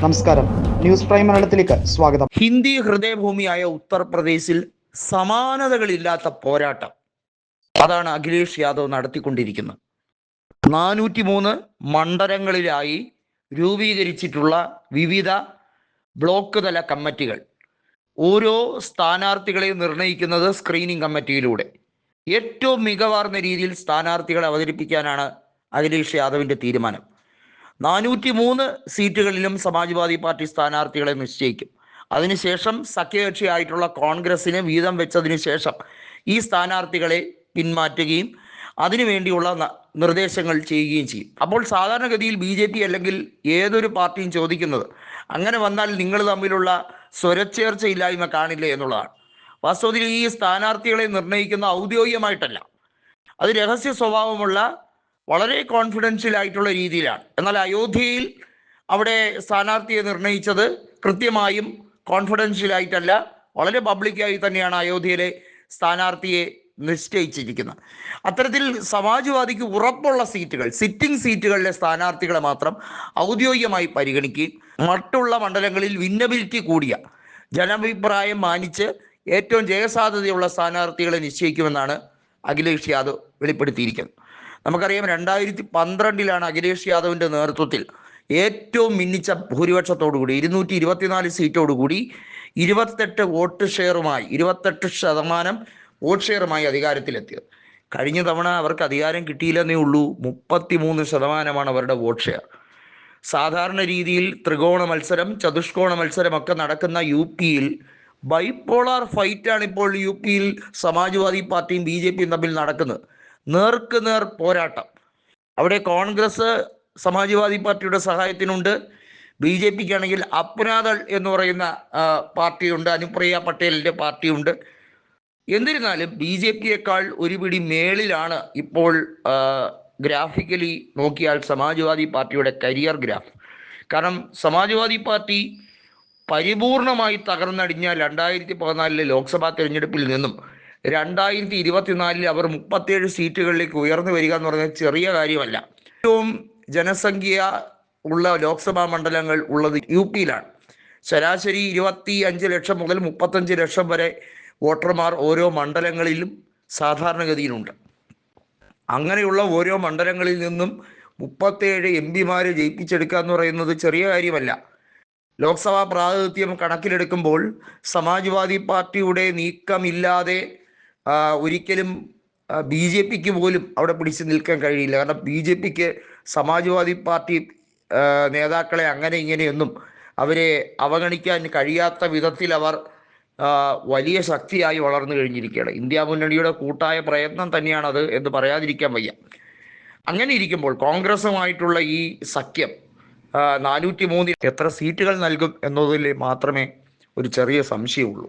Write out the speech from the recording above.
നമസ്കാരം, news prime മലയാളത്തിലേക്ക് സ്വാഗതം. ഹിന്ദി ഹൃദയഭൂമിയായ ഉത്തർപ്രദേശിൽ സമാനതകളില്ലാത്ത പോരാട്ടം അതാണ് അഖിലേഷ് യാദവ് നടത്തിക്കൊണ്ടിരിക്കുന്നത്. 403 മണ്ഡലങ്ങളിലായി രൂപീകരിച്ചിട്ടുള്ള വിവിധ ബ്ലോക്ക് തല കമ്മിറ്റികൾ ഓരോ സ്ഥാനാർത്ഥികളെയും നിർണയിക്കുന്നത് സ്ക്രീനിംഗ് കമ്മിറ്റിയിലൂടെ. ഏറ്റവും മികവാർന്ന രീതിയിൽ സ്ഥാനാർത്ഥികളെ അവതരിപ്പിക്കാനാണ് അഖിലേഷ് യാദവിൻ്റെ തീരുമാനം. 403 സീറ്റുകളിലും സമാജ്വാദി പാർട്ടി സ്ഥാനാർത്ഥികളെ നിശ്ചയിക്കും. അതിനുശേഷം സഖ്യകക്ഷിയായിട്ടുള്ള കോൺഗ്രസിന് വീതം വെച്ചതിന് ശേഷം ഈ സ്ഥാനാർത്ഥികളെ പിന്മാറ്റുകയും അതിനുവേണ്ടിയുള്ള നിർദ്ദേശങ്ങൾ ചെയ്യുകയും ചെയ്യും. അപ്പോൾ സാധാരണഗതിയിൽ BJP അല്ലെങ്കിൽ ഏതൊരു പാർട്ടിയും ചോദിക്കുന്നത്, അങ്ങനെ വന്നാൽ നിങ്ങൾ തമ്മിലുള്ള സ്വരച്ചേർച്ചയില്ലായ്മ കാണില്ലേ എന്നുള്ളതാണ്. വാസ്തവത്തിൽ ഈ സ്ഥാനാർത്ഥികളെ നിർണ്ണയിക്കുന്ന ഔദ്യോഗികമായിട്ടല്ല, അത് രഹസ്യ സ്വഭാവമുള്ള വളരെ കോൺഫിഡൻഷ്യൽ ആയിട്ടുള്ള രീതിയിലാണ്. എന്നാൽ അയോധ്യയിൽ അവിടെ സ്ഥാനാർത്ഥിയെ നിർണയിച്ചത് കൃത്യമായും കോൺഫിഡൻഷ്യലായിട്ടല്ല, വളരെ പബ്ലിക്കായി തന്നെയാണ് അയോധ്യയിലെ സ്ഥാനാർത്ഥിയെ നിശ്ചയിച്ചിരിക്കുന്നത്. അത്തരത്തിൽ സമാജ്വാദിക്ക് ഉറപ്പുള്ള സീറ്റുകൾ, സിറ്റിംഗ് സീറ്റുകളിലെ സ്ഥാനാർത്ഥികളെ മാത്രം ഔദ്യോഗികമായി പരിഗണിക്കുകയും മറ്റുള്ള മണ്ഡലങ്ങളിൽ വിന്നബിലിറ്റി കൂടിയ ജനാഭിപ്രായം മാനിച്ച് ഏറ്റവും ജയസാധ്യതയുള്ള സ്ഥാനാർത്ഥികളെ നിശ്ചയിക്കുമെന്നാണ് അഖിലേഷ് യാദവ് വെളിപ്പെടുത്തിയിരിക്കുന്നത്. നമുക്കറിയാം, 2012 അഖിലേഷ് യാദവിൻ്റെ നേതൃത്വത്തിൽ ഏറ്റവും മിന്നിച്ച ഭൂരിപക്ഷത്തോടുകൂടി 224 സീറ്റോടുകൂടി 28 വോട്ട് ഷെയറുമായി 28% വോട്ട് ഷെയറുമായി അധികാരത്തിലെത്തിയത്. കഴിഞ്ഞ തവണ അവർക്ക് അധികാരം കിട്ടിയില്ലെന്നേ ഉള്ളൂ, 33% അവരുടെ വോട്ട് ഷെയർ. സാധാരണ രീതിയിൽ ത്രികോണ മത്സരം, ചതുഷ്കോണ മത്സരമൊക്കെ നടക്കുന്ന UP-യിൽ ബൈപോളാർ ഫൈറ്റാണ് ഇപ്പോൾ UP-യിൽ സമാജ്വാദി പാർട്ടിയും BJPയും തമ്മിൽ നടക്കുന്നത്. നേർക്ക് നേർ പോരാട്ടം. അവിടെ കോൺഗ്രസ് സമാജ്വാദി പാർട്ടിയുടെ സഹായത്തിനുണ്ട്, BJPക്കാണെങ്കിൽ അപ്നാദൾ എന്ന് പറയുന്ന പാർട്ടിയുണ്ട്, അനുപ്രിയ പട്ടേലിൻ്റെ പാർട്ടിയുണ്ട്. എന്നിരുന്നാലും BJPയേക്കാൾ ഒരു പിടി മേളിലാണ് ഇപ്പോൾ ഗ്രാഫിക്കലി നോക്കിയാൽ സമാജ്വാദി പാർട്ടിയുടെ കരിയർ ഗ്രാഫ്. കാരണം സമാജ്വാദി പാർട്ടി പരിപൂർണമായി തകർന്നടിഞ്ഞ 2014 ലോക്സഭാ തെരഞ്ഞെടുപ്പിൽ നിന്നും 2024 അവർ 37 സീറ്റുകളിലേക്ക് ഉയർന്നു വരിക എന്ന് പറഞ്ഞാൽ ചെറിയ കാര്യമല്ല. ഏറ്റവും ജനസംഖ്യ ഉള്ള ലോക്സഭാ മണ്ഡലങ്ങൾ ഉള്ളത് UP-യിലാണ്. ശരാശരി 25 ലക്ഷം മുതൽ 35 ലക്ഷം വരെ വോട്ടർമാർ ഓരോ മണ്ഡലങ്ങളിലും സാധാരണഗതിയിലുണ്ട്. അങ്ങനെയുള്ള ഓരോ മണ്ഡലങ്ങളിൽ നിന്നും 37 MP-മാരെ ജയിപ്പിച്ചെടുക്കുക എന്ന് പറയുന്നത് ചെറിയ കാര്യമല്ല. ലോക്സഭാ പ്രാതിനിധ്യം കണക്കിലെടുക്കുമ്പോൾ സമാജ്വാദി പാർട്ടിയുടെ നീക്കമില്ലാതെ ഒരിക്കലും BJPക്ക് പോലും അവിടെ പിടിച്ചു നിൽക്കാൻ കഴിയില്ല. കാരണം BJPക്ക് സമാജ്വാദി പാർട്ടി നേതാക്കളെ അങ്ങനെ ഇങ്ങനെയൊന്നും അവരെ അവഗണിക്കാൻ കഴിയാത്ത വിധത്തിൽ അവർ വലിയ ശക്തിയായി വളർന്നു കഴിഞ്ഞിരിക്കുകയാണ്. ഇന്ത്യ മുന്നണിയുടെ കൂട്ടായ പ്രയത്നം തന്നെയാണത് എന്ന് പറയാതിരിക്കാൻ വയ്യ. അങ്ങനെ ഇരിക്കുമ്പോൾ കോൺഗ്രസുമായിട്ടുള്ള ഈ സഖ്യം 403 എത്ര സീറ്റുകൾ നൽകും എന്നതിൽ മാത്രമേ ഒരു ചെറിയ സംശയമുള്ളൂ.